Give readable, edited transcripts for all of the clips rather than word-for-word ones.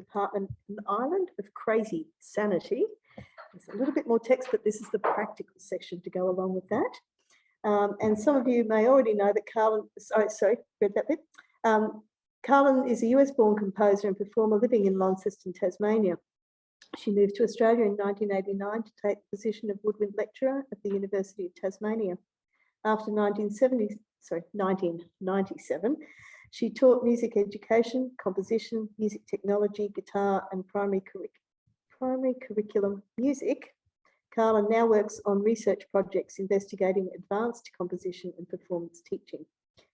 department, an island of crazy sanity. There's a little bit more text, but this is the practical section to go along with that. And some of you may already know that Karlin, read that bit. Karlin is a US-born composer and performer living in Launceston, Tasmania. She moved to Australia in 1989 to take the position of woodwind lecturer at the University of Tasmania. After 1997, she taught music education, composition, music technology, guitar, and primary curriculum music. Karlin now works on research projects investigating advanced composition and performance teaching.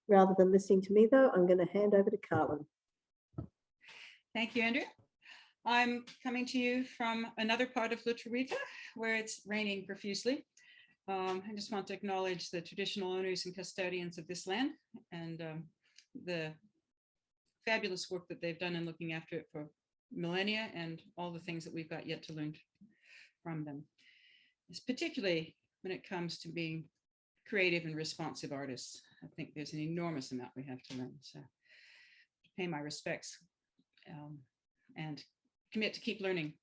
Rather than listening to me, though, I'm going to hand over to Karlin. Thank you, Andrew. I'm coming to you from another part of Lutruwita, where it's raining profusely. I just want to acknowledge the traditional owners and custodians of this land and the fabulous work that they've done in looking after it for millennia and all the things that we've got yet to learn from them. It's particularly when it comes to being creative and responsive artists. I think there's an enormous amount we have to learn. So pay my respects and commit to keep learning.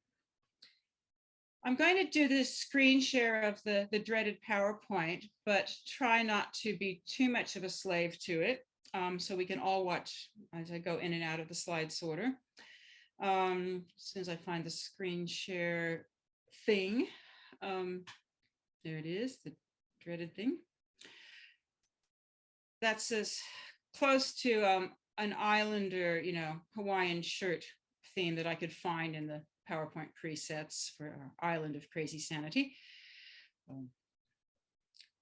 I'm going to do this screen share of the dreaded PowerPoint, but try not to be too much of a slave to it, so we can all watch as I go in and out of the slide sorter. As soon as I find the screen share thing, there it is, the dreaded thing. That's as close to an islander, Hawaiian shirt theme that I could find in the PowerPoint presets for our island of crazy sanity.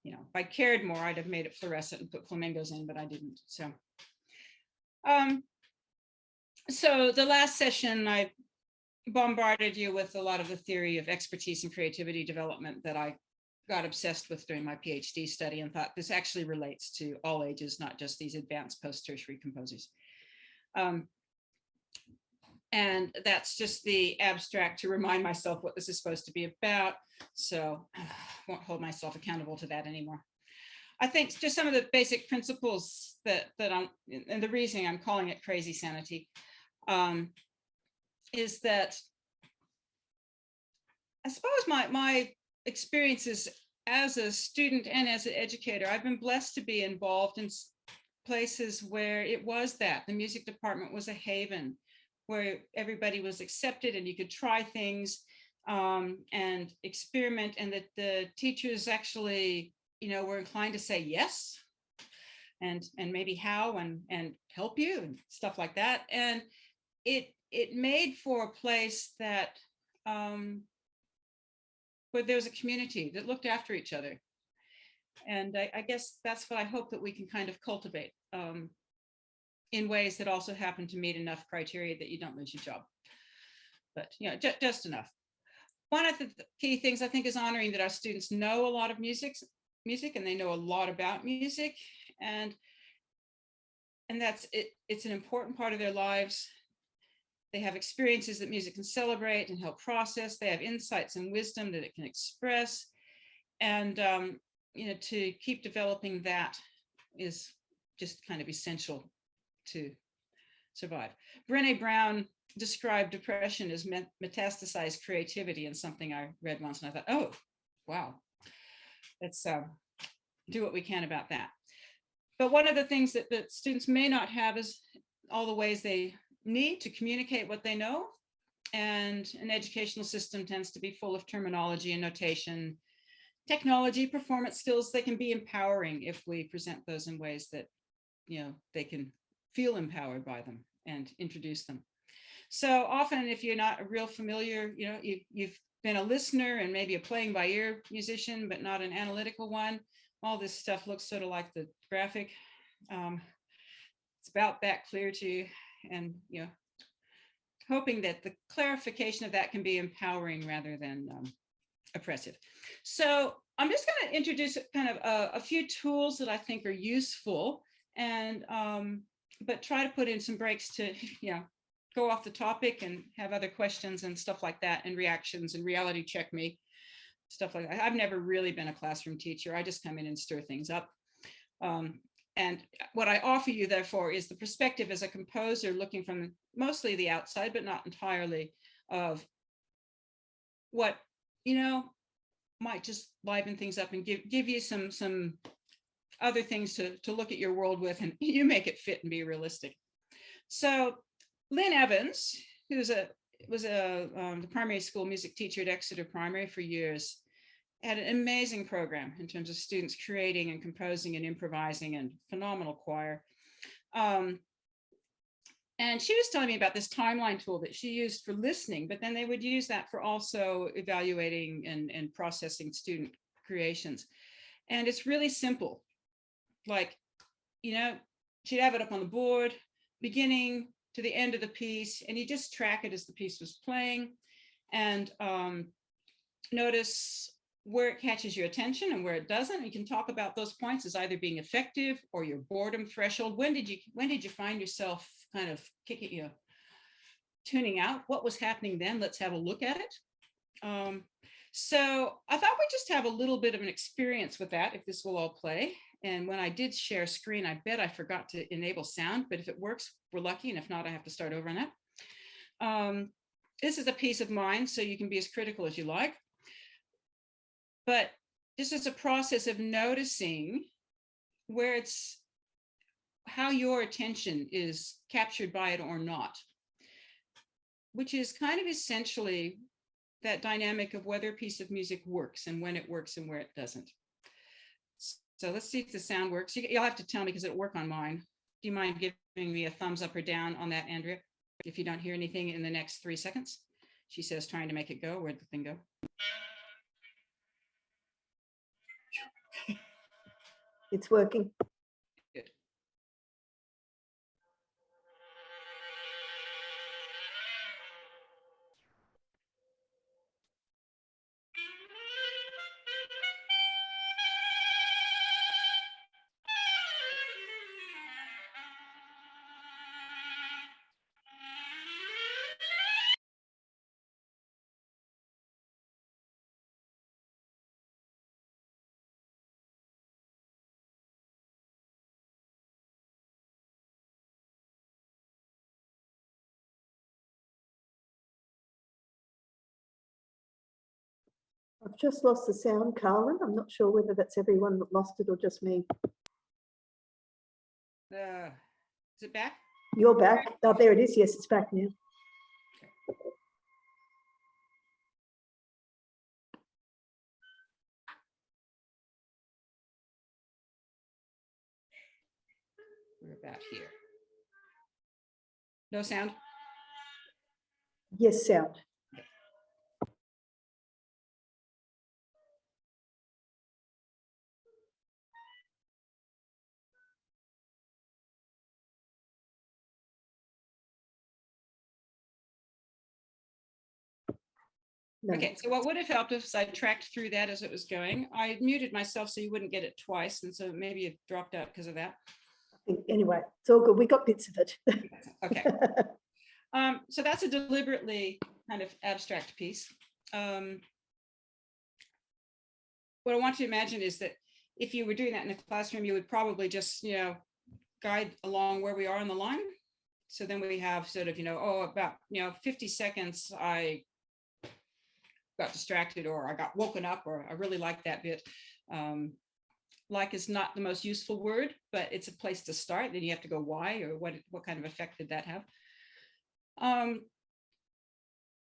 If I cared more, I'd have made it fluorescent and put flamingos in, but I didn't. So the last session, I bombarded you with a lot of the theory of expertise and creativity development that I got obsessed with during my PhD study and thought this actually relates to all ages, not just these advanced post-tertiary composers. And that's just the abstract to remind myself what this is supposed to be about. So I won't hold myself accountable to that anymore. I think just some of the basic principles that and the reason I'm calling it crazy sanity is that I suppose my experiences as a student and as an educator, I've been blessed to be involved in places where it was that the music department was a haven, where everybody was accepted and you could try things and experiment, and that the teachers actually, were inclined to say yes and maybe how and help you and stuff like that. And it made for a place that where there was a community that looked after each other. And I guess that's what I hope that we can kind of cultivate in ways that also happen to meet enough criteria that you don't lose your job. But just enough. One of the key things I think is honoring that our students know a lot of music and they know a lot about music, and that's it. It's an important part of their lives. They have experiences that music can celebrate and help process. They have insights and wisdom that it can express, and to keep developing that is just kind of essential to survive. Brené Brown described depression as metastasized creativity in something I read once, and I thought, oh, wow, let's do what we can about that. But one of the things that students may not have is all the ways they need to communicate what they know. And an educational system tends to be full of terminology and notation, technology, performance skills. They can be empowering if we present those in ways that, they can feel empowered by them and introduce them. So often, if you're not a real familiar, you've been a listener and maybe a playing by ear musician, but not an analytical one, all this stuff looks sort of like the graphic. It's about that clear to you, and hoping that the clarification of that can be empowering rather than oppressive. So I'm just going to introduce kind of a few tools that I think are useful, and but try to put in some breaks to go off the topic and have other questions and stuff like that, and reactions and reality check me, stuff like that. I've never really been a classroom teacher. I just come in and stir things up. And what I offer you, therefore, is the perspective as a composer looking from mostly the outside, but not entirely, of what, might just liven things up and give you some other things to look at your world with, and you make it fit and be realistic. So Lynn Evans, who was the primary school music teacher at Exeter Primary for years, had an amazing program in terms of students creating and composing and improvising, and phenomenal choir. And she was telling me about this timeline tool that she used for listening, but then they would use that for also evaluating and processing student creations. And it's really simple. Like, she'd have it up on the board, beginning to the end of the piece, and you just track it as the piece was playing, and notice where it catches your attention and where it doesn't. You can talk about those points as either being effective or your boredom threshold. When did you find yourself kind of tuning out? What was happening then? Let's have a look at it. So I thought we'd just have a little bit of an experience with that, if this will all play. And when I did share screen, I bet I forgot to enable sound, but if it works, we're lucky. And if not, I have to start over on that. This is a piece of mine, so you can be as critical as you like. But this is a process of noticing how your attention is captured by it or not, which is kind of essentially that dynamic of whether a piece of music works and when it works and where it doesn't. So let's see if the sound works. You'll have to tell me because it'll work on mine. Do you mind giving me a thumbs up or down on that, Andrea, if you don't hear anything in the next 3 seconds? She says, trying to make it go. Where'd the thing go? It's working. Good. I've just lost the sound, Karlin. I'm not sure whether that's everyone that lost it or just me. Is it back? You're back. Oh, there it is. Yes, it's back now. We're about here. No sound? Yes, sound. No. Okay, so what would have helped if I tracked through that as it was going? I muted myself so you wouldn't get it twice, and so maybe it dropped out because of that. Anyway, it's all good. We got bits of it. Okay. So that's a deliberately kind of abstract piece. What I want you to imagine is that if you were doing that in a classroom, you would probably just, guide along where we are on the line. So then we have sort of, about, 50 seconds, I got distracted, or I got woken up, or I really liked that bit. Like is not the most useful word, but it's a place to start. Then you have to go why, or what kind of effect did that have?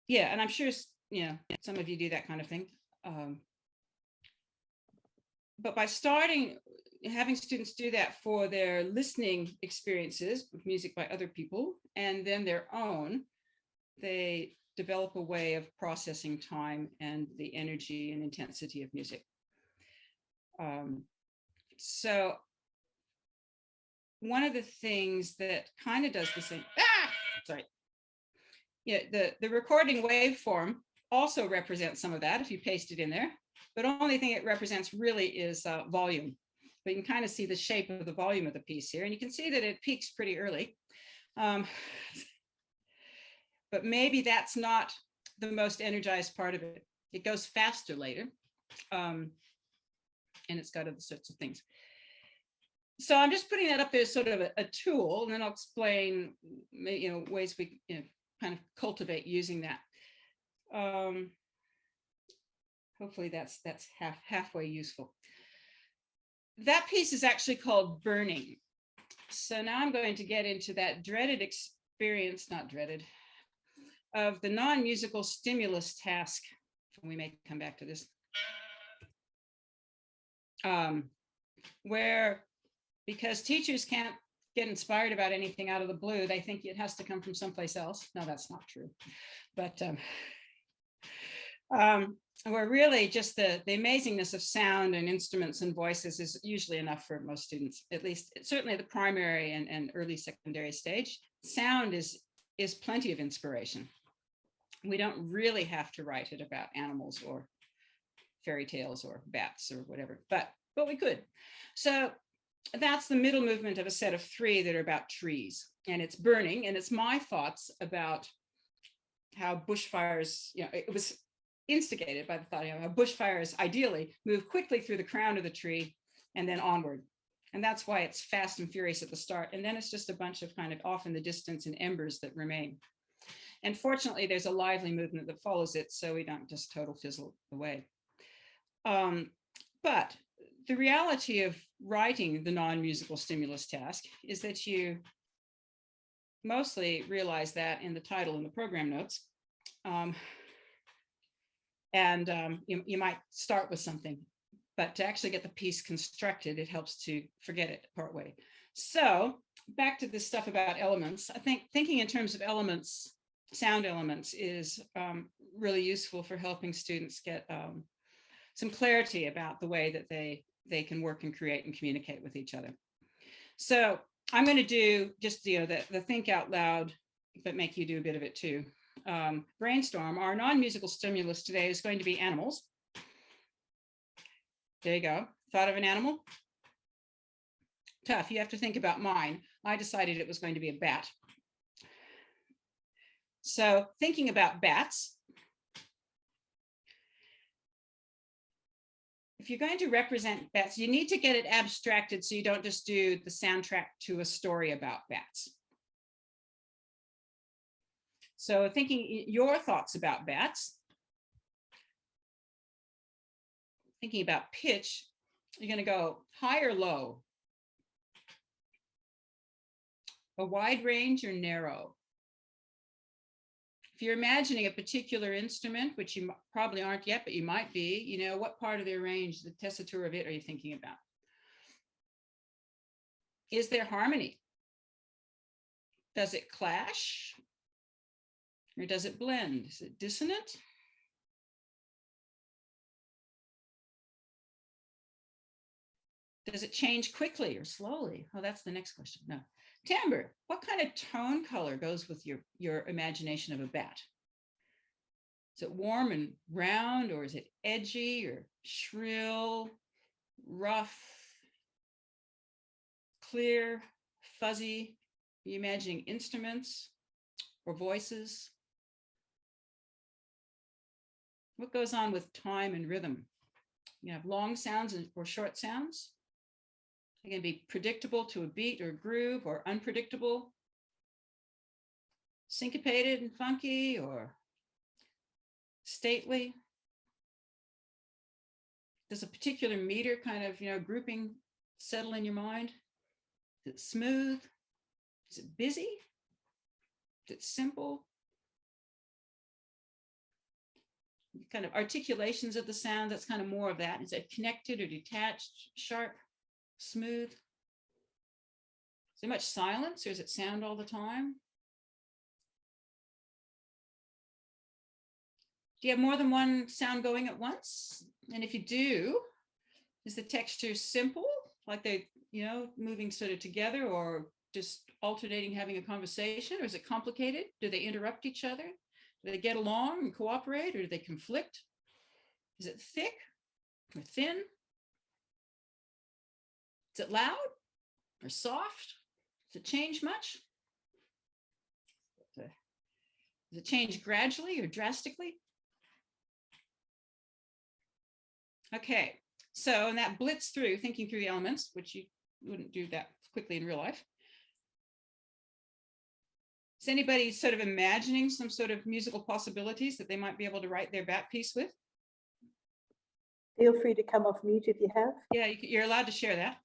Yeah, and I'm sure, some of you do that kind of thing. But by having students do that for their listening experiences with music by other people, and then their own, they develop a way of processing time and the energy and intensity of music. So one of the things that kind of does the same, the recording waveform also represents some of that if you paste it in there, but only thing it represents really is volume. But you can kind of see the shape of the volume of the piece here, and you can see that it peaks pretty early. But maybe that's not the most energized part of it. It goes faster later, and it's got other sorts of things. So I'm just putting that up there as sort of a tool, and then I'll explain, ways we kind of cultivate using that. Hopefully that's halfway useful. That piece is actually called Burning. So now I'm going to get into that dreaded experience, not dreaded, of the non-musical stimulus task. We may come back to this. Where, because teachers can't get inspired about anything out of the blue, they think it has to come from someplace else. No, that's not true. But where really just the amazingness of sound and instruments and voices is usually enough for most students, at least certainly the primary and early secondary stage. Sound is plenty of inspiration. We don't really have to write it about animals or fairy tales or bats or whatever, but we could. So that's the middle movement of a set of 3 that are about trees, and it's Burning, and it's my thoughts about how bushfires, it was instigated by the thought of how bushfires ideally move quickly through the crown of the tree and then onward. And that's why it's fast and furious at the start. And then it's just a bunch of kind of off in the distance and embers that remain. And fortunately, there's a lively movement that follows it, so we don't just total fizzle away. But the reality of writing the non-musical stimulus task is that you mostly realize that in the title and the program notes. You might start with something, but to actually get the piece constructed, it helps to forget it partway. So back to this stuff about elements. I think thinking in terms of elements, sound elements, is really useful for helping students get some clarity about the way that they can work and create and communicate with each other. So I'm going to do just the think out loud, but make you do a bit of it too. Brainstorm. Our non-musical stimulus today is going to be animals. There you go. Thought of an animal? Tough. You have to think about mine. I decided it was going to be a bat. So thinking about bats, if you're going to represent bats, you need to get it abstracted so you don't just do the soundtrack to a story about bats. So thinking your thoughts about bats, thinking about pitch, you're going to go high or low, a wide range or narrow. If you're imagining a particular instrument, which you probably aren't yet, but you might be, what part of the range, the tessiture of it, are you thinking about? Is there harmony? Does it clash? Or does it blend? Is it dissonant? Does it change quickly or slowly? Oh, that's the next question. No. Timbre, what kind of tone color goes with your imagination of a bat? Is it warm and round, or is it edgy or shrill, rough, clear, fuzzy? Are you imagining instruments or voices? What goes on with time and rhythm? You have long sounds or short sounds. They can be predictable to a beat or groove, or unpredictable, syncopated and funky, or stately. Does a particular meter kind of, grouping settle in your mind? Is it smooth? Is it busy? Is it simple? Kind of articulations of the sound, that's kind of more of that. Is it connected or detached, sharp, smooth? Is there much silence, or is it sound all the time? Do you have more than one sound going at once? And if you do, is the texture simple, like they, moving sort of together, or just alternating, having a conversation? Or is it complicated? Do they interrupt each other? Do they get along and cooperate, or do they conflict? Is it thick or thin? Is it loud or soft? Does it change much? Does it change gradually or drastically? Okay, so in that blitz through, thinking through the elements, which you wouldn't do that quickly in real life. Is anybody sort of imagining some sort of musical possibilities that they might be able to write their bat piece with? Feel free to come off mute if you have. Yeah, you're allowed to share that.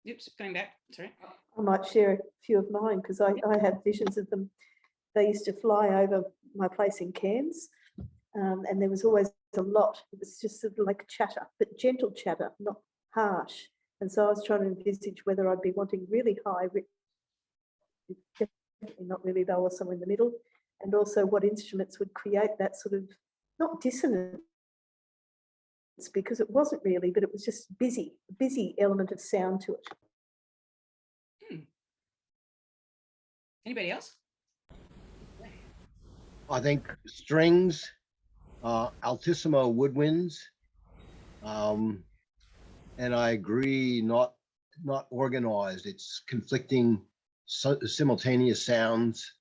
Oops, coming back. Sorry. I might share a few of mine because I have visions of them. They used to fly over my place in Cairns, and there was always a lot. It was just sort of like chatter, but gentle chatter, not harsh. And so I was trying to envisage whether I'd be wanting really high, definitely not really low, or somewhere in the middle, and also what instruments would create that sort of, not dissonance, because it wasn't really, but it was just busy element of sound to it. Anybody else? I think strings, altissimo woodwinds, and I agree, not organized. It's conflicting, simultaneous sounds.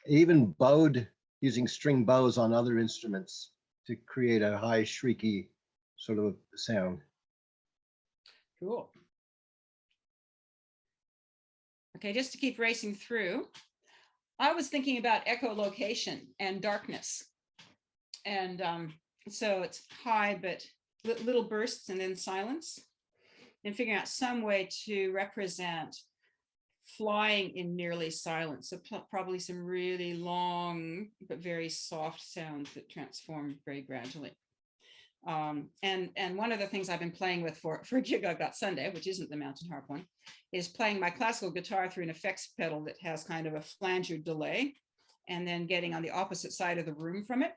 Even bowed, using string bows on other instruments to create a high, shrieky sort of sound. Cool. Okay, just to keep racing through, I was thinking about echolocation and darkness. And so it's high, but little bursts and then silence, and figuring out some way to represent flying in nearly silence. So probably some really long, but very soft sounds that transform very gradually. And one of the things I've been playing with for a gig I've got Sunday, which isn't the mountain harp one, is playing my classical guitar through an effects pedal that has kind of a flanger delay, and then getting on the opposite side of the room from it.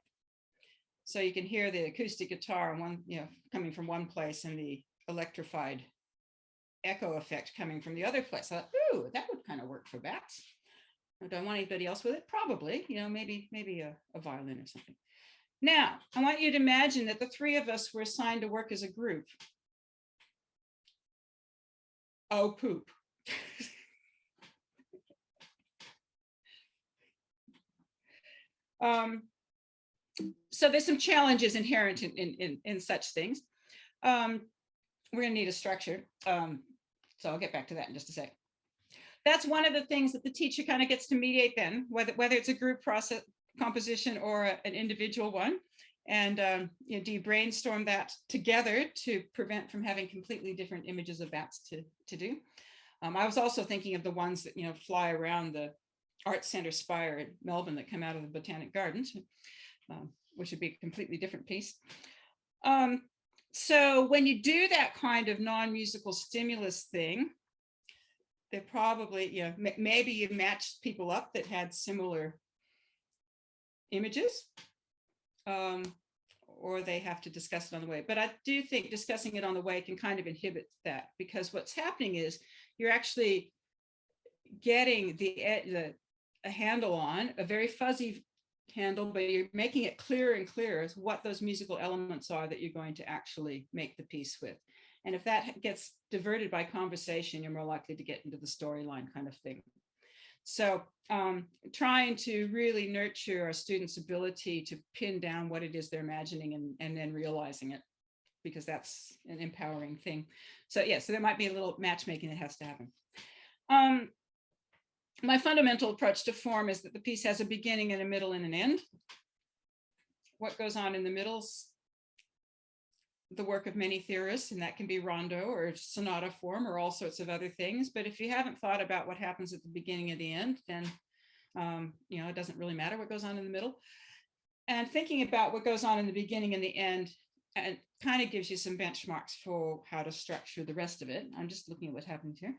So you can hear the acoustic guitar coming from one place and the electrified echo effect coming from the other place. I thought, ooh, that would kind of work for bats. Do I want anybody else with it? Probably, maybe a violin or something. Now, I want you to imagine that the three of us were assigned to work as a group. Oh, poop. So there's some challenges inherent in such things. We're going to need a structure. So I'll get back to that in just a sec. That's one of the things that the teacher kind of gets to mediate then, whether it's a group process composition or an individual one. And do you brainstorm that together to prevent from having completely different images of bats to do? I was also thinking of the ones that fly around the Arts Centre spire in Melbourne that come out of the Botanic Gardens, which would be a completely different piece. So when you do that kind of non-musical stimulus thing, they probably, maybe you matched people up that had similar images, or they have to discuss it on the way. But I do think discussing it on the way can kind of inhibit that, because what's happening is you're actually getting a handle on, a very fuzzy handle, but you're making it clearer and clearer as what those musical elements are that you're going to actually make the piece with. And if that gets diverted by conversation, you're more likely to get into the storyline kind of thing. So trying to really nurture our students' ability to pin down what it is they're imagining and then realizing it, because that's an empowering thing. So yeah, so there might be a little matchmaking that has to happen. My fundamental approach to form is that the piece has a beginning and a middle and an end. What goes on in the middle's the work of many theorists, and that can be rondo or sonata form or all sorts of other things. But if you haven't thought about what happens at the beginning and the end, then it doesn't really matter what goes on in the middle. And thinking about what goes on in the beginning and the end, and kind of gives you some benchmarks for how to structure the rest of it. I'm just looking at what happened here.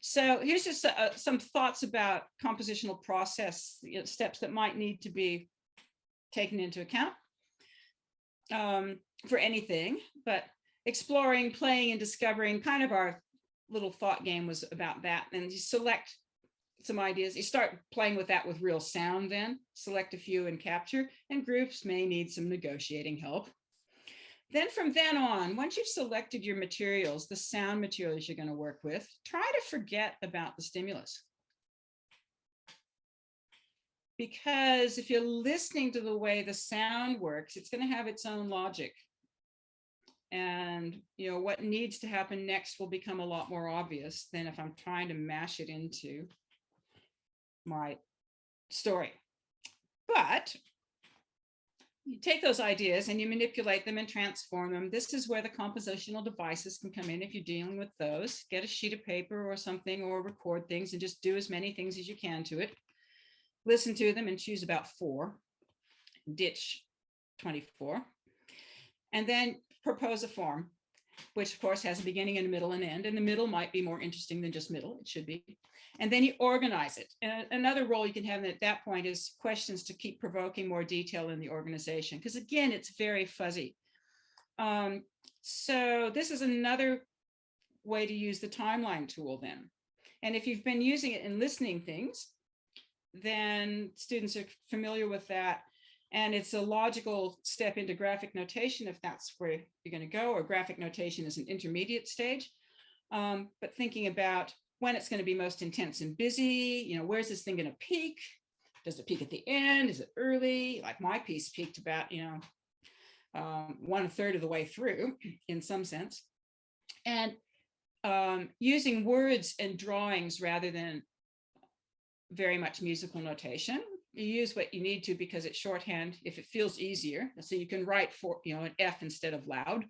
So here's just some thoughts about compositional process, steps that might need to be taken into account for anything, but exploring, playing, and discovering, kind of our little thought game was about that. And you select some ideas, you start playing with that with real sound, then select a few and capture, and groups may need some negotiating help. Then from then on, once you've selected your materials, the sound materials you're going to work with, try to forget about the stimulus. because if you're listening to the way the sound works, it's going to have its own logic. And, you know, what needs to happen next will become a lot more obvious than if I'm trying to mash it into my story. But you take those ideas and you manipulate them and transform them. This is where the compositional devices can come in. If you're dealing with those, get a sheet of paper or something, or record things and just do as many things as you can to it. Listen to them and choose about 4, ditch 24. And then propose a form, which of course has a beginning and a middle and end. And the middle might be more interesting than just middle, it should be. And then you organize it. And another role you can have at that point is questions to keep provoking more detail in the organization, because again, it's very fuzzy. So this is another way to use the timeline tool then. And if you've been using it in listening things, then students are familiar with that. And it's a logical step into graphic notation if that's where you're going to go, or graphic notation is an intermediate stage. But thinking about when it's going to be most intense and busy, you know, where's this thing going to peak? Does it peak at the end? Is it early? Like my piece peaked about, you know, 1/3 of the way through in some sense. And using words and drawings rather than very much musical notation. You use what you need to because it's shorthand if it feels easier. So you can write for, you know, an F instead of loud.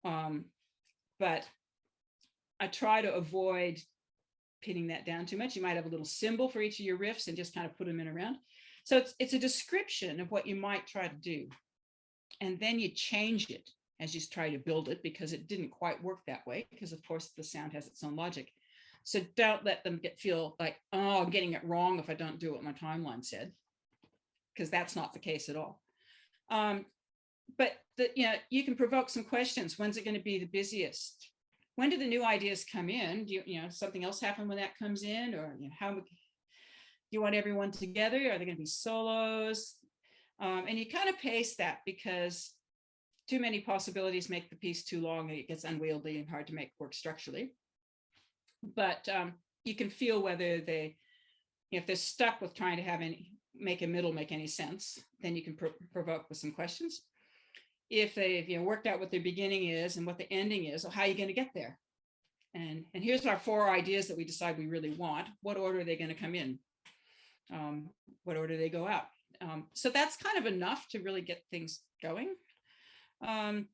But I try to avoid pinning that down too much. You might have a little symbol for each of your riffs and just kind of put them in around. So it's a description of what you might try to do. And then you change it as you try to build it, because it didn't quite work that way, because of course the sound has its own logic. So don't let them feel like, oh, I'm getting it wrong if I don't do what my timeline said, because that's not the case at all. But you know, you can provoke some questions. When's it going to be the busiest? When do the new ideas come in? Do you know, something else happen when that comes in? Or, you know, how do you want everyone together? Are they going to be solos? And you kind of pace that, because too many possibilities make the piece too long and it gets unwieldy and hard to make work structurally. But you can feel whether they, if they're stuck with trying to make a middle make any sense, then you can provoke with some questions. If they've, you know, worked out what their beginning is and what the ending is, so how are you going to get there? And here's our 4 ideas that we decide we really want. What order are they going to come in? What order do they go out? So that's kind of enough to really get things going. Then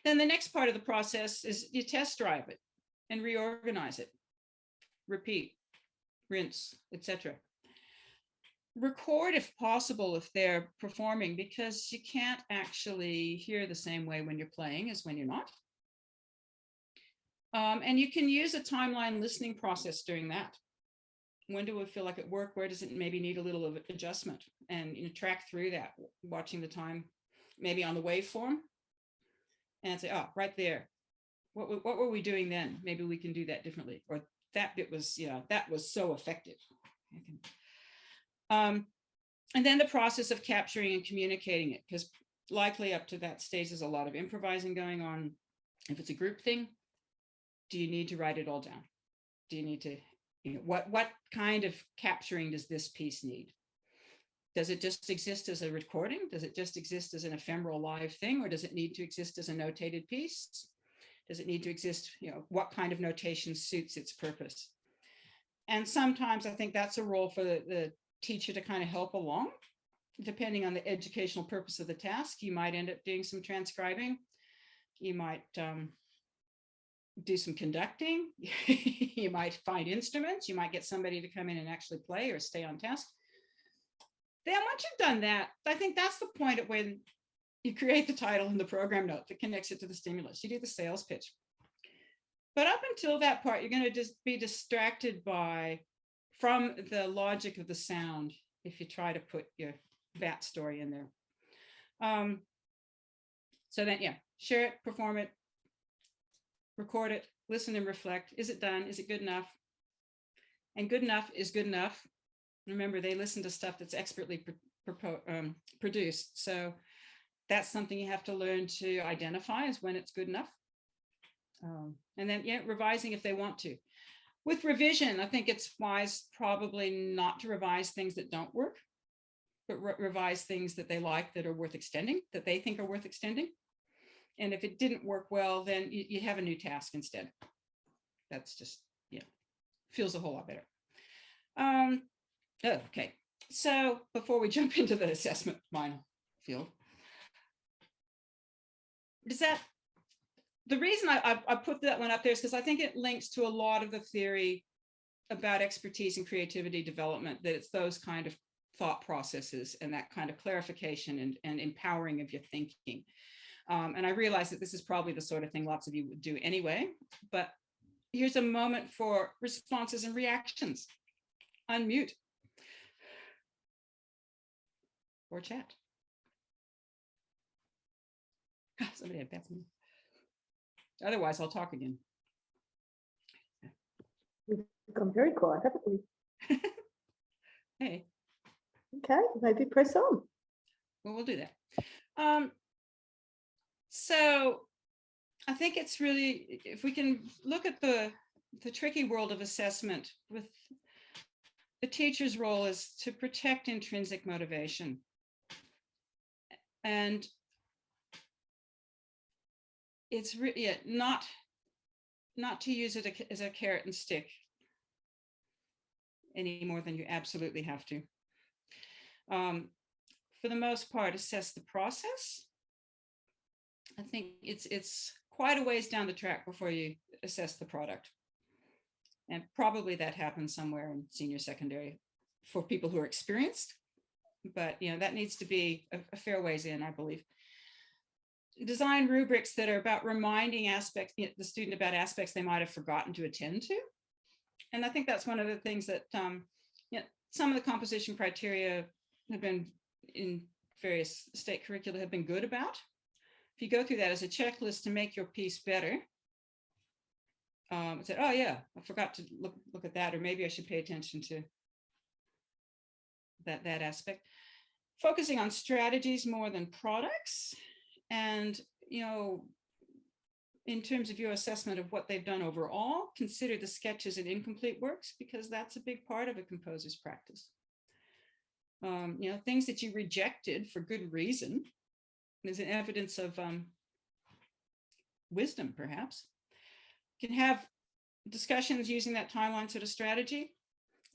the next part of the process is you test drive it and reorganize it. Repeat, rinse, etc. Record if possible if they're performing, because you can't actually hear the same way when you're playing as when you're not. And you can use a timeline listening process during that. When do we feel like it worked? Where does it maybe need a little of adjustment? And, you know, track through that, watching the time, maybe on the waveform, and say, oh, right there. What were we doing then? Maybe we can do that differently. Or that bit was, you know, that was so effective. And then the process of capturing and communicating it, because likely up to that stage, there's a lot of improvising going on. If it's a group thing, do you need to write it all down? Do you need to, you know, what kind of capturing does this piece need? Does it just exist as a recording? Does it just exist as an ephemeral live thing? Or does it need to exist as a notated piece? Does it need to exist, you know, what kind of notation suits its purpose? And sometimes I think that's a role for the teacher to kind of help along, depending on the educational purpose of the task. You might end up doing some transcribing. You might do some conducting. You might find instruments. You might get somebody to come in and actually play or stay on task. Then once you've done that, I think that's the point at when you create the title and the program note that connects it to the stimulus. You do the sales pitch. But up until that part, you're going to just be distracted from the logic of the sound if you try to put your bat story in there. So then, yeah, share it, perform it, record it, listen and reflect. Is it done? Is it good enough? And good enough is good enough. Remember, they listen to stuff that's expertly produced. So that's something you have to learn to identify as when it's good enough. And then, yeah, revising if they want to. With revision, I think it's wise probably not to revise things that don't work. but revise things that they like that are worth extending, that they think are worth extending. And if it didn't work well, then you have a new task instead. That's just, yeah, feels a whole lot better. Okay, so before we jump into the assessment minefield, the reason I put that one up there is because I think it links to a lot of the theory about expertise and creativity development, that it's those kind of thought processes and that kind of clarification and empowering of your thinking. And I realize that this is probably the sort of thing lots of you would do anyway, but here's a moment for responses and reactions. Unmute. Or chat. Somebody had bad news. Otherwise, I'll talk again. We've become very quiet, haven't we? Hey. Okay, maybe press on. Well, we'll do that. So I think it's really, if we can look at the tricky world of assessment, with the teacher's role is to protect intrinsic motivation. And it's really not to use it as a carrot and stick any more than you absolutely have to. For the most part, assess the process. I think it's quite a ways down the track before you assess the product. And probably that happens somewhere in senior secondary for people who are experienced. But that needs to be a fair ways in, I believe. Design rubrics that are about reminding the student about aspects they might have forgotten to attend to. And I think that's one of the things that some of the composition criteria have been in various state curricula have been good about. If you go through that as a checklist to make your piece better, say, oh yeah, I forgot to look at that, or maybe I should pay attention to that aspect. Focusing on strategies more than products. And, in terms of your assessment of what they've done overall, consider the sketches and incomplete works, because that's a big part of a composer's practice. Things that you rejected for good reason is an evidence of wisdom, perhaps. You can have discussions using that timeline sort of strategy.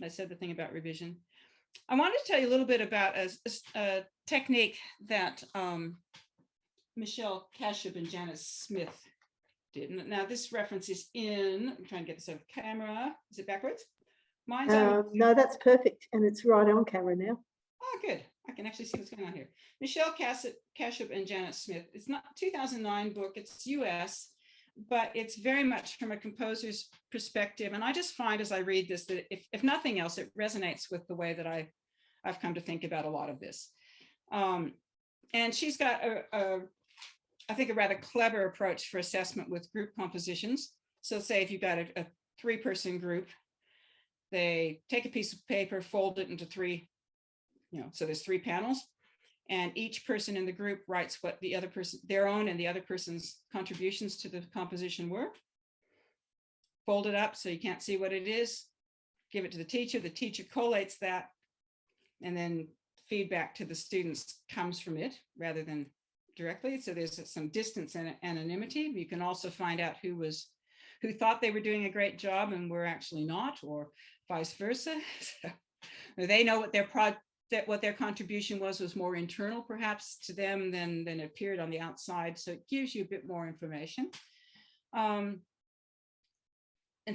I said the thing about revision. I wanted to tell you a little bit about a technique that Michelle Kashup and Janice Smith did. Now this reference is in, I'm trying to get this over camera. Is it backwards? Mine's no, that's perfect. And it's right on camera now. Oh, good. I can actually see what's going on here. Michelle Kashup and Janet Smith. It's not a 2009 book, it's US, but it's very much from a composer's perspective. And I just find as I read this, that if nothing else, it resonates with the way that I've come to think about a lot of this. And she's got I think a rather clever approach for assessment with group compositions. So say if you've got a 3-person group, they take a piece of paper, fold it into 3, so there's 3 panels, and each person in the group writes what the other person, their own and the other person's contributions to the composition were. Fold it up so you can't see what it is, give it to the teacher collates that, and then feedback to the students comes from it rather than directly. So there's some distance and anonymity. You can also find out who thought they were doing a great job and were actually not, or vice versa. So they know what their contribution was more internal perhaps to them than it appeared on the outside. So it gives you a bit more information. And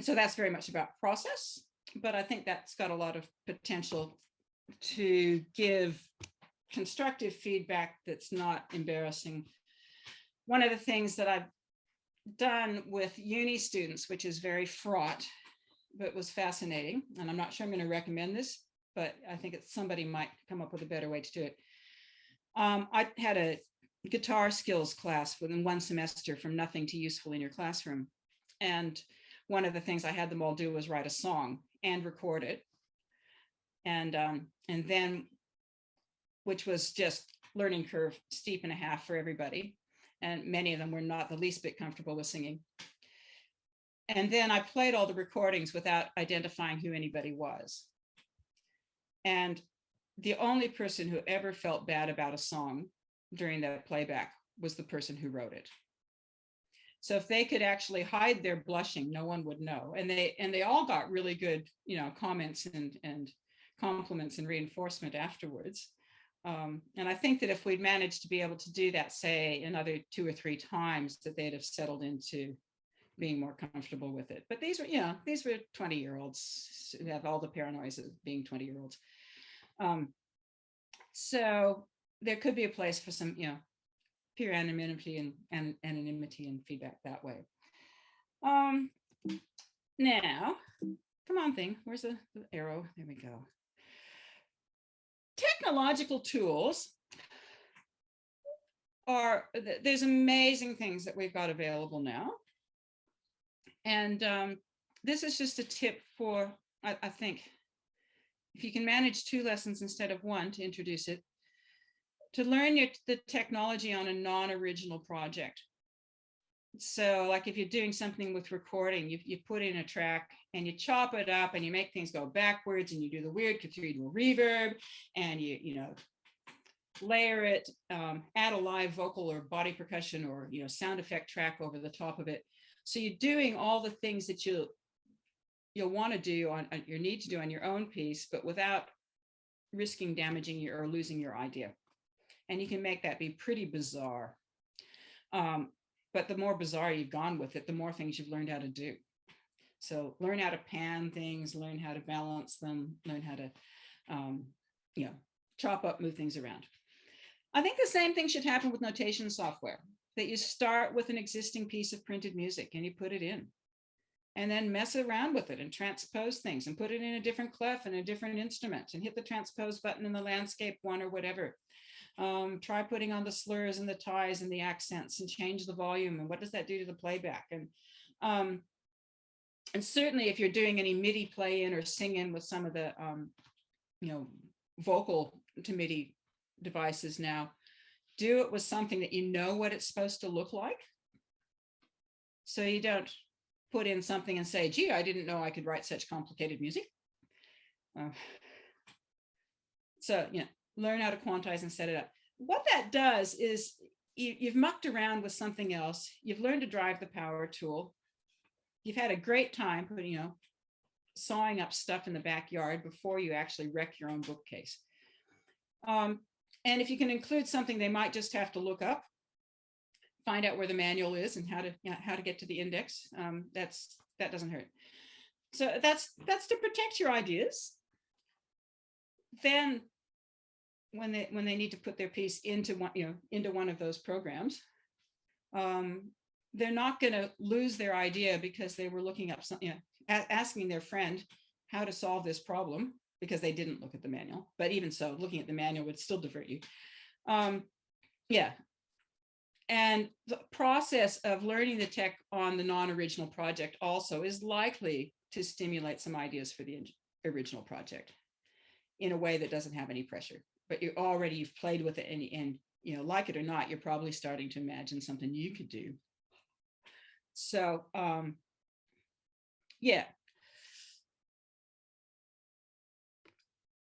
so that's very much about process, but I think that's got a lot of potential to give constructive feedback that's not embarrassing. One of the things that I've done with uni students, which is very fraught, but was fascinating, and I'm not sure I'm going to recommend this, but I think somebody might come up with a better way to do it. I had a guitar skills class within 1 semester, from nothing to useful in your classroom. And one of the things I had them all do was write a song and record it. And then, which was just learning curve, steep and a half for everybody. And many of them were not the least bit comfortable with singing. And then I played all the recordings without identifying who anybody was. And the only person who ever felt bad about a song during the playback was the person who wrote it. So if they could actually hide their blushing, no one would know. And they all got really good, comments and compliments and reinforcement afterwards. And I think that if we'd managed to be able to do that, say, another 2 or 3 times, that they'd have settled into being more comfortable with it. But these were 20-year-olds who have all the paranoias of being 20-year-olds. So there could be a place for some, peer anonymity and anonymity and feedback that way. Now, come on thing, where's the arrow? There we go. Technological tools there's amazing things that we've got available now. And this is just a tip for, I think, if you can manage 2 lessons instead of 1 to introduce it, to learn the technology on a non-original project. So like if you're doing something with recording, you put in a track and you chop it up and you make things go backwards and you do the weird cathedral reverb and you layer it, add a live vocal or body percussion or sound effect track over the top of it. So you're doing all the things that you'll want to do on your need to do on your own piece, but without risking damaging or losing your idea. And you can make that be pretty bizarre. But the more bizarre you've gone with it, the more things you've learned how to do. So learn how to pan things, learn how to balance them, learn how to, chop up, move things around. I think the same thing should happen with notation software, that you start with an existing piece of printed music and you put it in. And then mess around with it and transpose things and put it in a different clef and a different instrument and hit the transpose button in the landscape one or whatever. Try putting on the slurs and the ties and the accents and change the volume. And what does that do to the playback? And certainly if you're doing any MIDI play in or sing in with some of the, vocal to MIDI devices now, do it with something that you know what it's supposed to look like. So you don't put in something and say, gee, I didn't know I could write such complicated music. Learn how to quantize and set it up. What that does is you've mucked around with something else. You've learned to drive the power tool. You've had a great time putting, sawing up stuff in the backyard before you actually wreck your own bookcase. And if you can include something they might just have to look up, find out where the manual is and how to get to the index, that doesn't hurt. So that's to protect your ideas. Then when they need to put their piece into one of those programs, they're not going to lose their idea because they were looking up something, asking their friend how to solve this problem because they didn't look at the manual. But even so, looking at the manual would still divert you. And the process of learning the tech on the non-original project also is likely to stimulate some ideas for the original project in a way that doesn't have any pressure. But you've played with it and like it or not, you're probably starting to imagine something you could do. So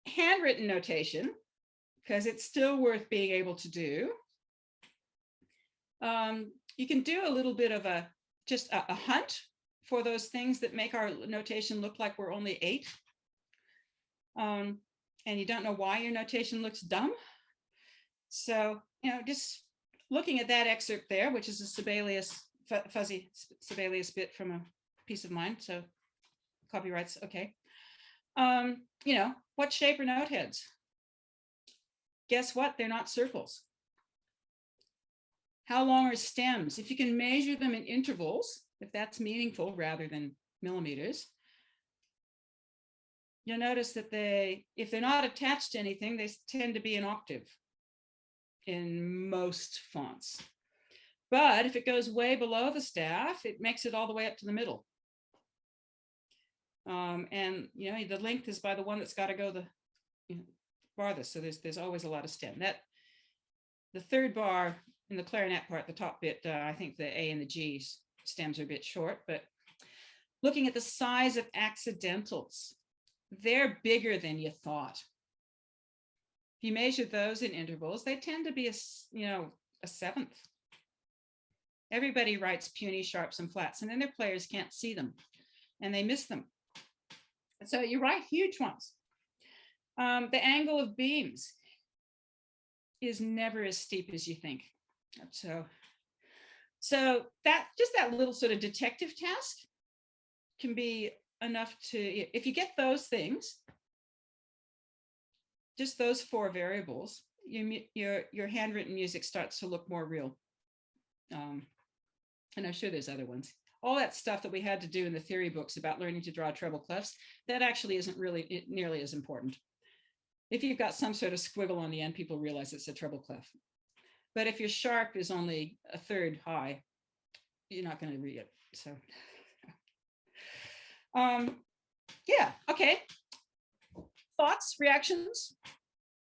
handwritten notation, because it's still worth being able to do. You can do a little bit of a hunt for those things that make our notation look like we're only 8. And you don't know why your notation looks dumb. So, just looking at that excerpt there, which is a Sibelius, fuzzy Sibelius bit from a piece of mine. So copyright's okay. What shape are note heads? Guess what? They're not circles. How long are stems? If you can measure them in intervals, if that's meaningful rather than millimeters, you'll notice that if they're not attached to anything, they tend to be an octave in most fonts. But if it goes way below the staff, it makes it all the way up to the middle. And the length is by the one that's got to go the farthest. So there's always a lot of stem. The third bar in the clarinet part, the top bit, I think the A and the G stems are a bit short, but looking at the size of accidentals, they're bigger than you thought. If you measure those in intervals, they tend to be a seventh. Everybody writes puny, sharps, and flats, and then their players can't see them and they miss them. So you write huge ones. The angle of beams is never as steep as you think. So that just that little sort of detective task can be enough to, if you get those things, just those 4 variables, your handwritten music starts to look more real. And I'm sure there's other ones. All that stuff that we had to do in the theory books about learning to draw treble clefs, that actually isn't really nearly as important. If you've got some sort of squiggle on the end, people realize it's a treble clef. But if your sharp is only a third high, you're not going to read it. So, yeah, okay. Thoughts, reactions?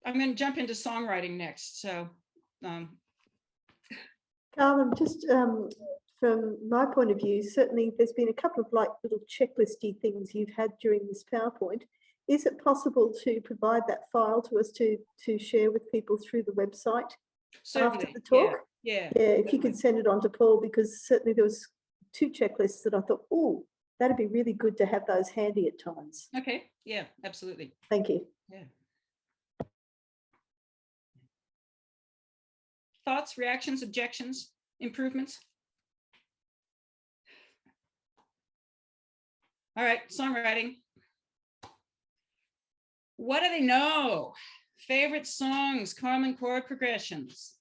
I'm going to jump into songwriting next. So, Karlin, just from my point of view, certainly there's been a couple of like little checklisty things you've had during this PowerPoint. Is it possible to provide that file to us to share with people through the website certainly, after the talk? Yeah, if you could send it on to Paul, because certainly there was 2 checklists that I thought, oh, that'd be really good to have those handy at times. Okay, yeah, absolutely. Thank you. Yeah. Thoughts, reactions, objections, improvements? All right, songwriting. What do they know? Favorite songs, common chord progressions.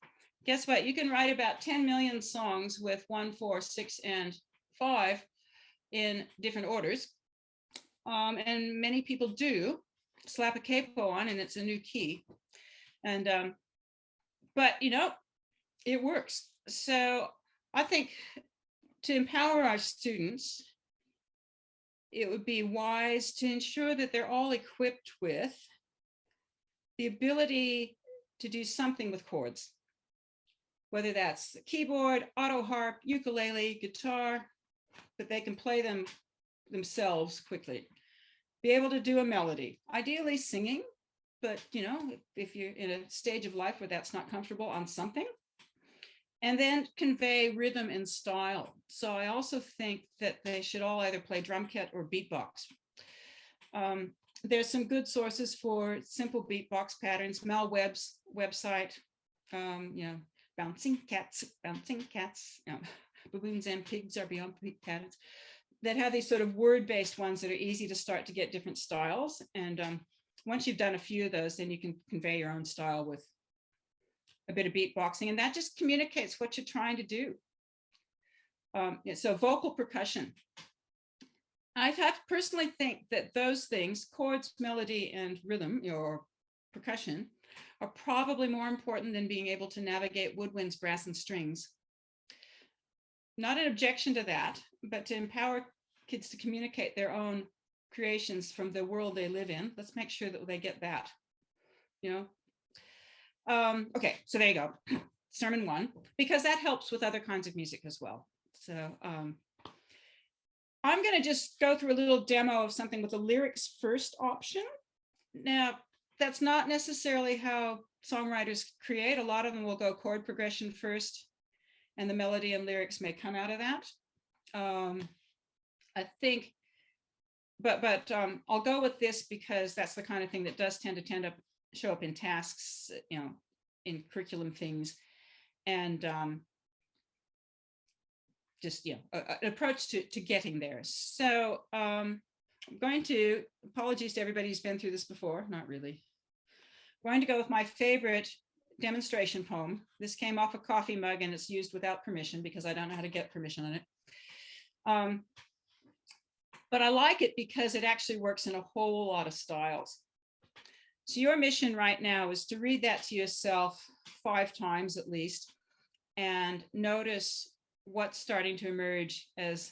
Guess what? You can write about 10 million songs with 1, 4, 6, and 5 in different orders. And many people do slap a capo on and it's a new key. And, but it works. So I think to empower our students, it would be wise to ensure that they're all equipped with the ability to do something with chords, whether that's keyboard, auto harp, ukulele, guitar, that they can play them themselves quickly. Be able to do a melody, ideally singing, but if you're in a stage of life where that's not comfortable, on something. And then convey rhythm and style. So I also think that they should all either play drum kit or beatbox. There's some good sources for simple beatbox patterns. Mel Webb's website, bouncing cats, baboons and pigs are beyond patterns, that have these sort of word-based ones that are easy to start to get different styles. And once you've done a few of those, then you can convey your own style with a bit of beatboxing, and that just communicates what you're trying to do. So vocal percussion. I personally think that those things, chords, melody, and rhythm, or percussion, are probably more important than being able to navigate woodwinds, brass, and strings. Not an objection to that, but to empower kids to communicate their own creations from the world they live in. Let's make sure that they get that, Okay, so there you go. Sermon 1, because that helps with other kinds of music as well. So I'm going to just go through a little demo of something with the lyrics first option. Now, that's not necessarily how songwriters create. A lot of them will go chord progression first, and the melody and lyrics may come out of that. I think, but I'll go with this because that's the kind of thing that does tend to show up in tasks, in curriculum things, and just an approach to getting there. So I'm going to, apologies to everybody who's been through this before, not really. I'm going to go with my favorite demonstration poem. This came off a coffee mug and it's used without permission because I don't know how to get permission on it. But I like it because it actually works in a whole lot of styles. So your mission right now is to read that to yourself 5 times at least, and notice what's starting to emerge as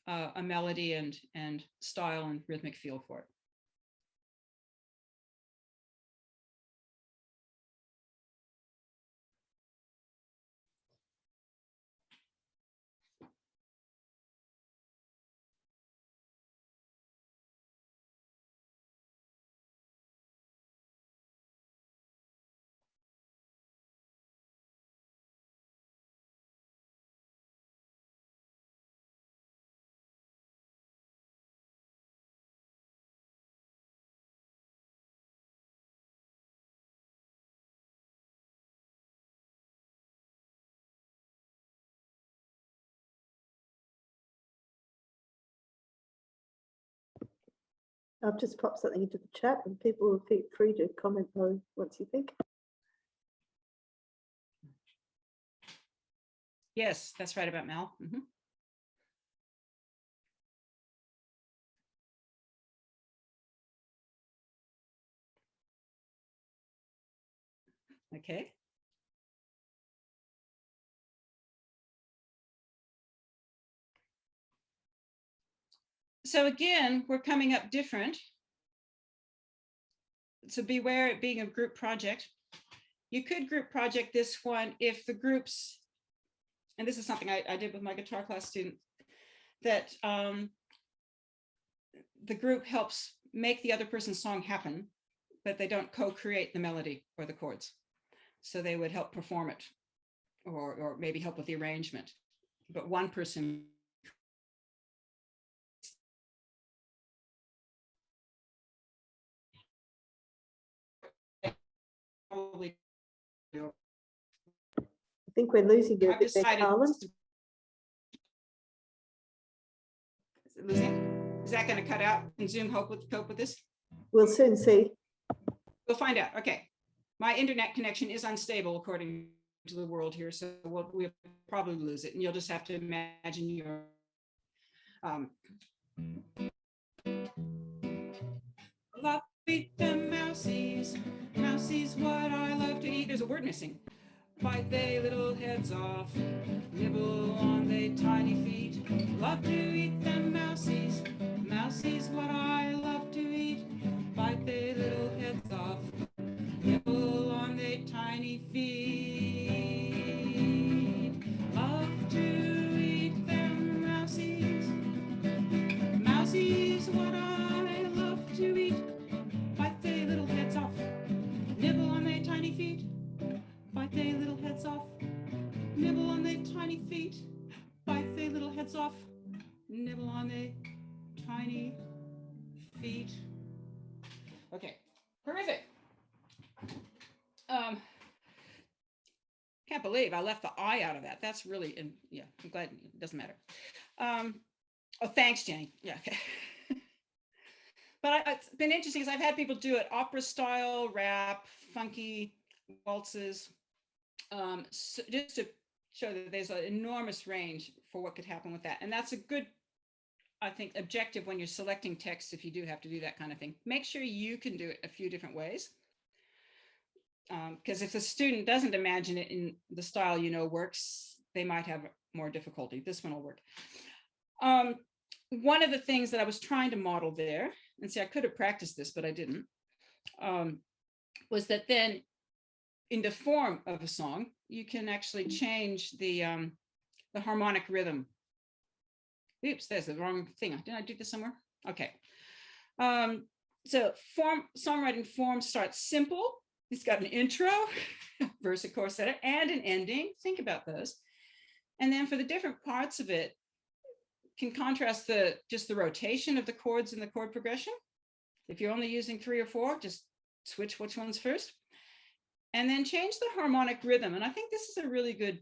a melody and style and rhythmic feel for it. I've just popped something into the chat and people will feel free to comment on what you think. Yes, that's right about Mal. Mhm. Okay. So again, we're coming up different. So beware it being a group project. You could group project this one if the groups, and this is something I did with my guitar class student, that the group helps make the other person's song happen, but they don't co-create the melody or the chords. So they would help perform it or maybe help with the arrangement. But one person probably do. I think we're losing you a I've bit there, decided. Karlin. Is it losing? Is that going to cut out? Can Zoom cope with this? We'll soon see. We'll find out. Okay. My internet connection is unstable according to the world here, so we'll probably lose it, and you'll just have to imagine your love to eat them mousies, mousies what I love to eat. There's a word missing. Bite they little heads off, nibble on they tiny feet. Love to eat them mousies, mousies what I love to eat. Bite they little heads off, nibble on they tiny feet. Love to eat them mousies, mousies what I love to eat. Bite they little heads off, nibble on they tiny feet. Bite they little heads off, nibble on they tiny feet. Bite they little heads off, nibble on they tiny feet. Okay, horrific. Can't believe I left the I out of that. That's really, and yeah, I'm glad it doesn't matter. Oh, thanks, Jenny. Yeah. Okay. But it's been interesting because I've had people do it opera style, rap, funky, waltzes, so just to show that there's an enormous range for what could happen with that. And that's a good, I think, objective when you're selecting text, if you do have to do that kind of thing. Make sure you can do it a few different ways. Because if the student doesn't imagine it in the style you know works, they might have more difficulty. This one will work. One of the things that I was trying to model there, and see, I could have practiced this, but I didn't, was that then in the form of a song, you can actually change the harmonic rhythm. Oops, there's the wrong thing. Did I do this somewhere? Okay. So songwriting form starts simple. It's got an intro, verse, chorus, center, and an ending. Think about those. And then for the different parts of it, can contrast just the rotation of the chords in the chord progression. If you're only using 3 or 4, just switch which one's first. And then change the harmonic rhythm. And I think this is a really good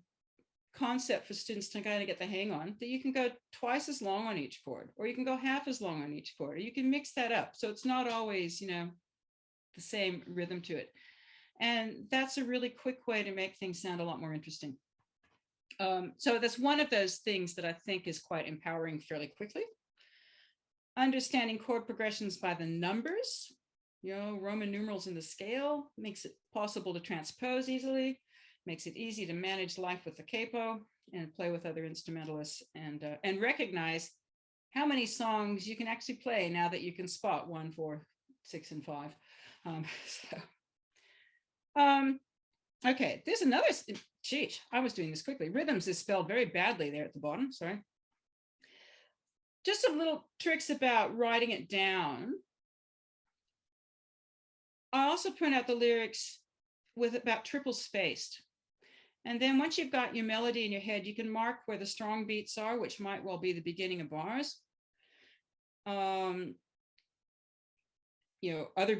concept for students to kind of get the hang on, that you can go twice as long on each chord, or you can go half as long on each chord, or you can mix that up. So it's not always, the same rhythm to it. And that's a really quick way to make things sound a lot more interesting. So that's one of those things that I think is quite empowering fairly quickly. Understanding chord progressions by the numbers, Roman numerals in the scale, makes it possible to transpose easily, makes it easy to manage life with the capo and play with other instrumentalists, and recognize how many songs you can actually play now that you can spot 1, 4, 6, and 5. Okay, there's another, geez, I was doing this quickly. Rhythms is spelled very badly there at the bottom, sorry. Just some little tricks about writing it down. I also print out the lyrics with about triple spaced. And then once you've got your melody in your head, you can mark where the strong beats are, which might well be the beginning of bars. Other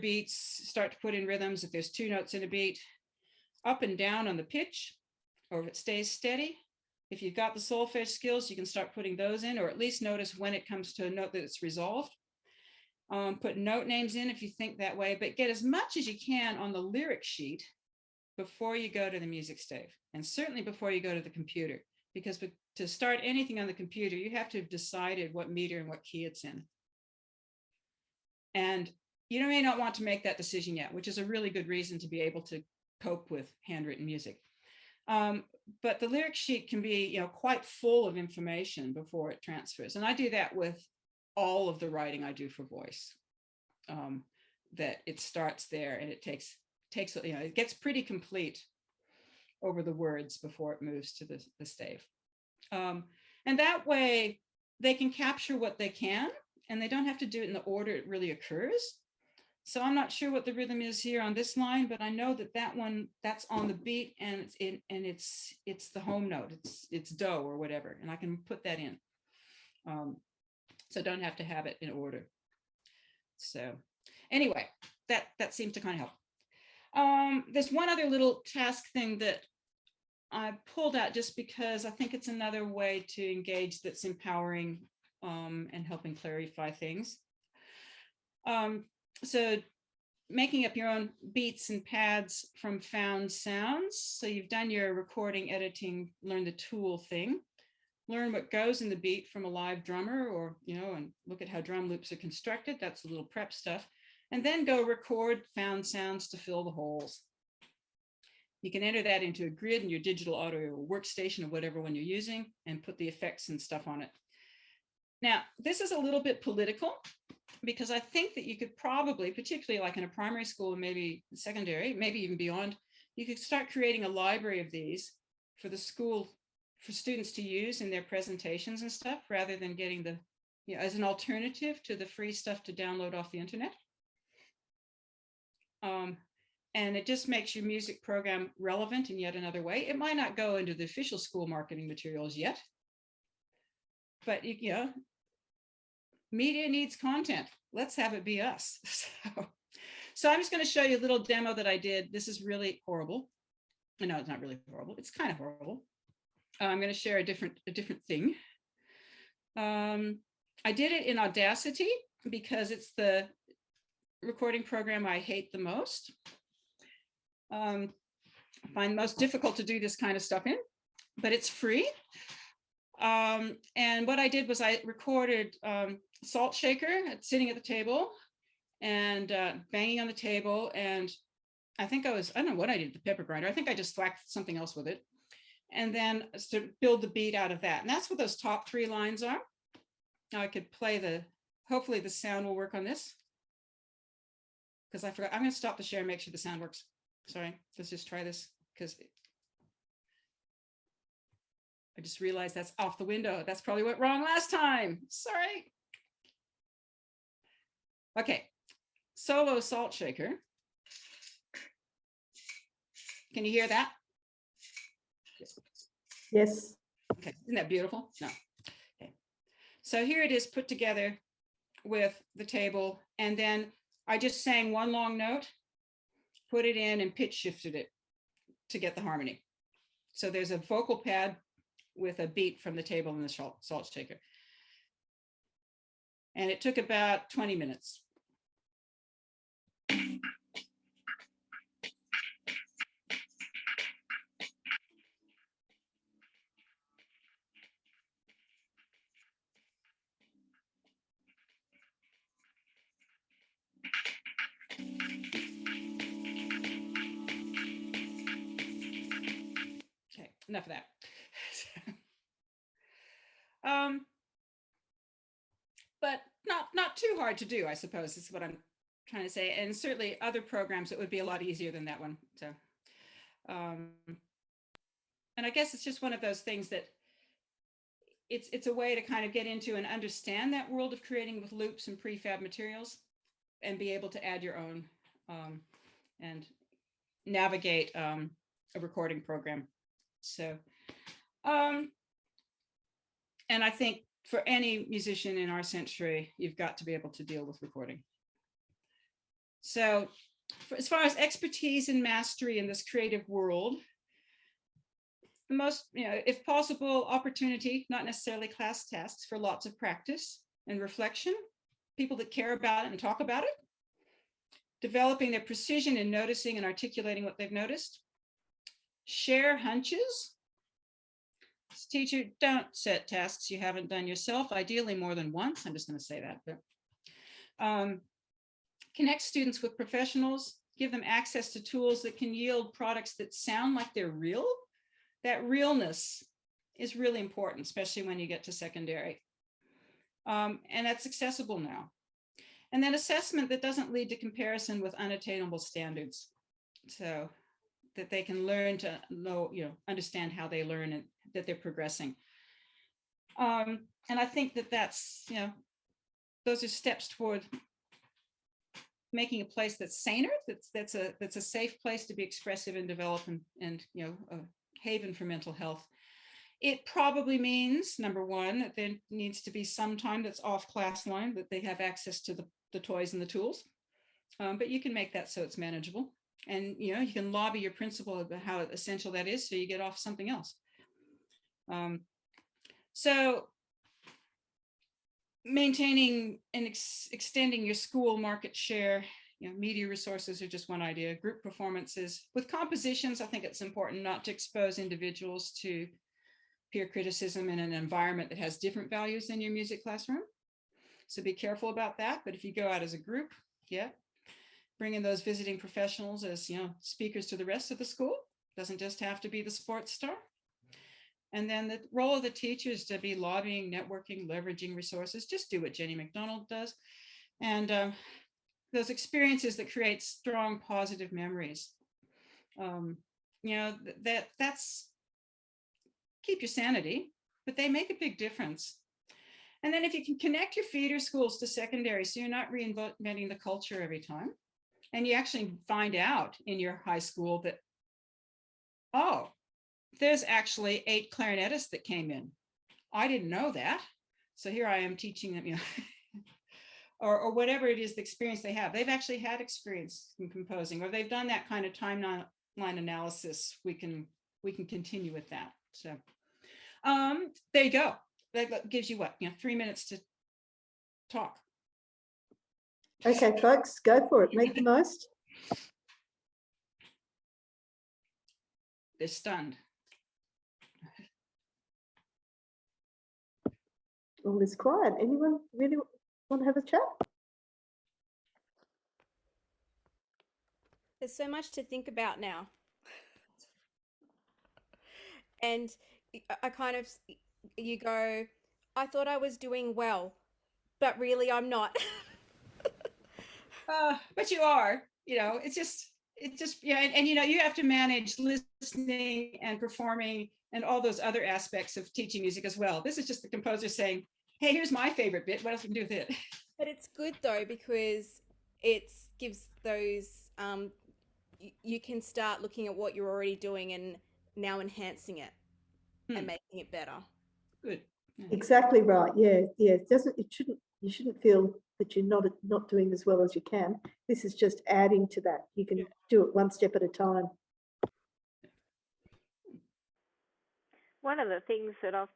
beats, start to put in rhythms if there's 2 notes in a beat, up and down on the pitch, or if it stays steady. If you've got the solfege skills, you can start putting those in, or at least notice when it comes to a note that it's resolved. Put note names in if you think that way, but get as much as you can on the lyric sheet before you go to the music stave, and certainly before you go to the computer, because to start anything on the computer, you have to have decided what meter and what key it's in. And you may not want to make that decision yet, which is a really good reason to be able to cope with handwritten music. But the lyric sheet can be, quite full of information before it transfers. And I do that with all of the writing I do for voice, that it starts there and it takes, it gets pretty complete over the words before it moves to the stave. And that way they can capture what they can, and they don't have to do it in the order it really occurs. So I'm not sure what the rhythm is here on this line, but I know that one, that's on the beat, and it's the home note, it's do or whatever, and I can put that in. So don't have to have it in order. So anyway, that seems to kind of help. There's one other little task thing that I pulled out just because I think it's another way to engage that's empowering and helping clarify things. So making up your own beats and pads from found sounds. So you've done your recording, editing, learn the tool thing, learn what goes in the beat from a live drummer, or, and look at how drum loops are constructed. That's a little prep stuff. And then go record found sounds to fill the holes. You can enter that into a grid in your digital audio workstation or whatever one you're using, and put the effects and stuff on it. Now, this is a little bit political, because I think that you could probably, particularly like in a primary school and maybe secondary, maybe even beyond, you could start creating a library of these for the school, for students to use in their presentations and stuff, rather than getting as an alternative to the free stuff to download off the internet. And it just makes your music program relevant in yet another way. It might not go into the official school marketing materials yet, but media needs content. Let's have it be us. So I'm just going to show you a little demo that I did. This is really horrible. No, it's not really horrible. It's kind of horrible. I'm going to share a different thing. I did it in Audacity because it's the recording program I hate the most. I find most difficult to do this kind of stuff in, but it's free. And what I did was I recorded salt shaker sitting at the table and banging on the table. And I don't know what I did, the pepper grinder. I think I just thwacked something else with it. And then to build the beat out of that. And that's what those top 3 lines are. Now I could play hopefully the sound will work on this. Because I forgot, I'm going to stop the share and make sure the sound works. Sorry, let's just try this, because I just realized that's off the window. That's probably went wrong last time. Sorry. Okay, solo salt shaker. Can you hear that? Yes. Okay, isn't that beautiful? No. Okay. So here it is put together with the table, and then I just sang one long note, put it in, and pitch shifted it to get the harmony. So there's a vocal pad with a beat from the table and the salt shaker. And it took about 20 minutes. Okay, enough of that. But not too hard to do, I suppose, is what I'm trying to say. And certainly other programs, it would be a lot easier than that one. So, and I guess it's just one of those things that it's a way to kind of get into and understand that world of creating with loops and prefab materials, and be able to add your own and navigate a recording program. So, and I think for any musician in our century, you've got to be able to deal with recording. So as far as expertise and mastery in this creative world, the most, if possible, opportunity, not necessarily class tests, for lots of practice and reflection people that care about it and talk about it, developing their precision in noticing and articulating what they've noticed, share hunches. As a teacher, don't set tasks you haven't done yourself, ideally more than once. I'm just going to say that. But connect students with professionals, give them access to tools that can yield products that sound like they're real. That realness is really important, especially when you get to secondary. And that's accessible now. And then assessment that doesn't lead to comparison with unattainable standards, so that they can learn to know, understand how they learn and that they're progressing. And I think that that's, those are steps toward making a place that's saner, that's a safe place to be expressive and develop and a haven for mental health. It probably means, number one, that there needs to be some time that's off class line, that they have access to the toys and the tools. But you can make that so it's manageable. And you can lobby your principal about how essential that is, so you get off something else. So maintaining and extending your school market share, media resources are just one idea. Group performances. With compositions, I think it's important not to expose individuals to peer criticism in an environment that has different values than your music classroom. So be careful about that. But if you go out as a group, bring in those visiting professionals as speakers to the rest of the school. Doesn't just have to be the sports star. And then the role of the teachers to be lobbying, networking, leveraging resources. Just do what Jenny McDonald does. And those experiences that create strong, positive memories. That's keep your sanity, but they make a big difference. And then if you can connect your feeder schools to secondary, so you're not reinventing the culture every time, and you actually find out in your high school that, oh, there's actually 8 clarinetists that came in. I didn't know that. So here I am teaching them, or whatever it is, the experience they have. They've actually had experience in composing, or they've done that kind of timeline analysis. We can continue with that. So there you go. That gives you 3 minutes to talk. Okay, folks, go for it. Make the most. They're stunned. All is quiet. Anyone really want to have a chat? There's so much to think about now. And I kind of, you go, I thought I was doing well, but really I'm not. But you are, it's just, and you have to manage listening and performing and all those other aspects of teaching music as well. This is just the composer saying, hey, here's my favorite bit. What else can you do with it? But it's good though, because it gives those, you can start looking at what you're already doing and now enhancing it and making it better. Good. Yeah. Exactly right. Yeah. You shouldn't feel that you're not doing as well as you can. This is just adding to that. You can do it one step at a time. One of the things that I've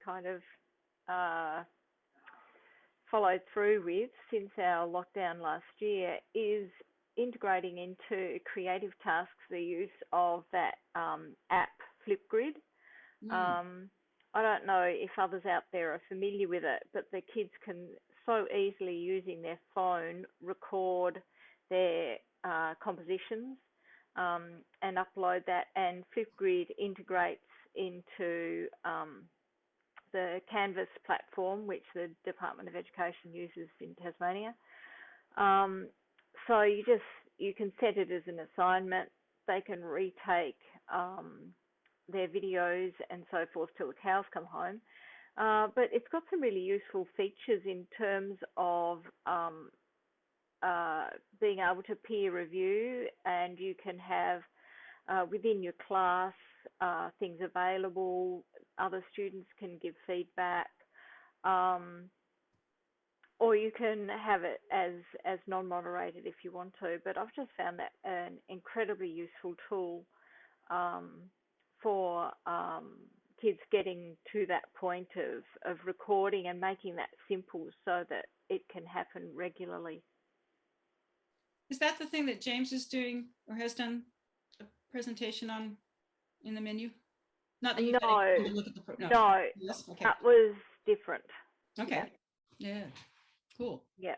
kind of followed through with since our lockdown last year is integrating into creative tasks the use of that app Flipgrid. I don't know if others out there are familiar with it, but the kids can so easily, using their phone, record their compositions and upload that, and Flipgrid integrates into the Canvas platform, which the Department of Education uses in Tasmania. So you can set it as an assignment. They can retake their videos and so forth till the cows come home. But it's got some really useful features in terms of being able to peer review, and you can have within your class things available. Other students can give feedback, or you can have it as non-moderated if you want to. But I've just found that an incredibly useful tool for kids getting to that point of recording and making that simple so that it can happen regularly. Is that the thing that James is doing or has done a presentation on in the menu? Not that you've had any time to look at the No, yes? Okay. that was different. Okay. Yeah. Cool. Yeah.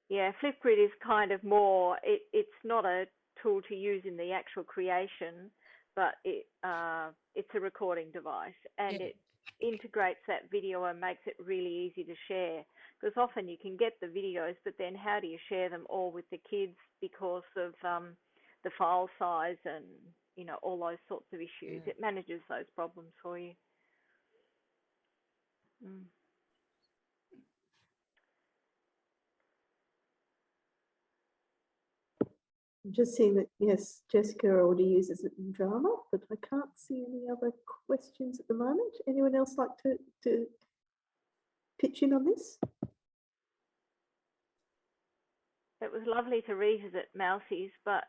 Yeah, Flipgrid is kind of more, it's not a tool to use in the actual creation, but it's a recording device, and it integrates that video and makes it really easy to share. Because often you can get the videos, but then how do you share them all with the kids because of the file size and, you know, all those sorts of issues. It manages those problems for you. I'm just seeing that, yes, Jessica already uses it in drama, but I can't see any other questions at the moment. Anyone else like to pitch in on this? It was lovely to revisit Mousie's, but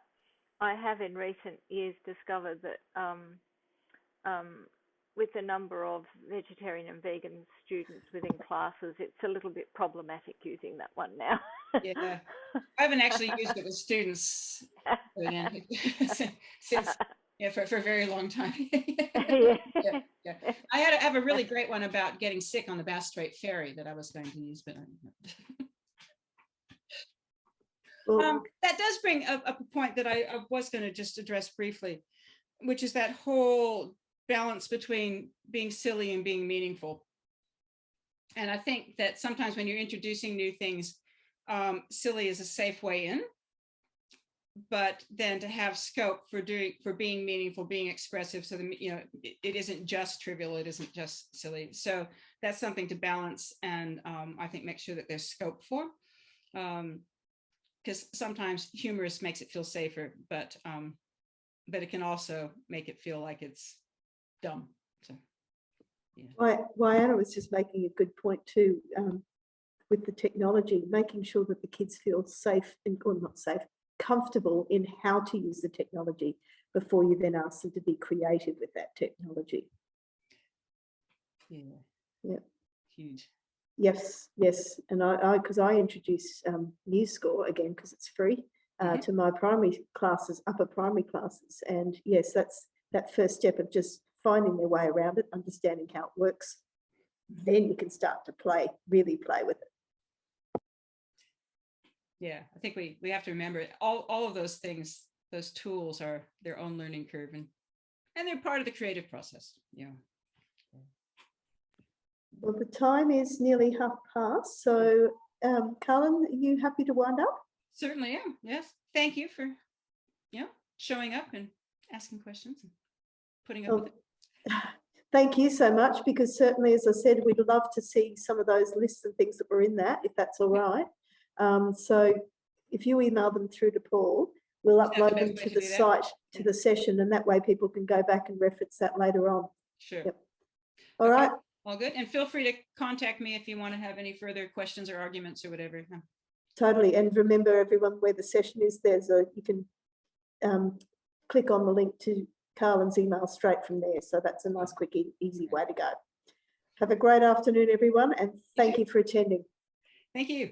I have in recent years discovered that with the number of vegetarian and vegan students within classes, it's a little bit problematic using that one now. Yeah, I haven't actually used it with students since for a very long time. Yeah. I have a really great one about getting sick on the Bass Strait Ferry that I was going to use, but that does bring up a point that I was going to just address briefly, which is that whole balance between being silly and being meaningful. And I think that sometimes when you're introducing new things, silly is a safe way in, but then to have scope for being meaningful, being expressive, so that, you know, it isn't just trivial, it isn't just silly. So that's something to balance, and I think make sure that there's scope for, because sometimes humorous makes it feel safer, but it can also make it feel like it's dumb. So yeah. Diana was just making a good point too, with the technology, making sure that the kids feel safe or not safe, comfortable in how to use the technology before you then ask them to be creative with that technology. Yeah. Huge. Yes. And I because I introduce MuseScore again because it's free to my primary classes, upper primary classes, and yes, that's that first step of just finding their way around it, understanding how it works. Then you can start to really play with it. Yeah, I think we have to remember all of those things, those tools are their own learning curve, and they're part of the creative process. Yeah. Well, the time is nearly past, so Karlin, are you happy to wind up? Certainly am. Yes. Thank you for showing up and asking questions and putting up with it. Thank you so much, because certainly, as I said, we'd love to see some of those lists and things that were in that, if that's all right. So if you email them through to Paul, we'll upload them to the site, to the session, and that way people can go back and reference that later on. Sure. Yep. All right. All good. And feel free to contact me if you want to have any further questions or arguments or whatever. Totally. And remember, everyone, where the session is, you can click on the link to Karlin's email straight from there. So that's a nice, quick, easy way to go. Have a great afternoon, everyone, and thank you for attending. Thank you.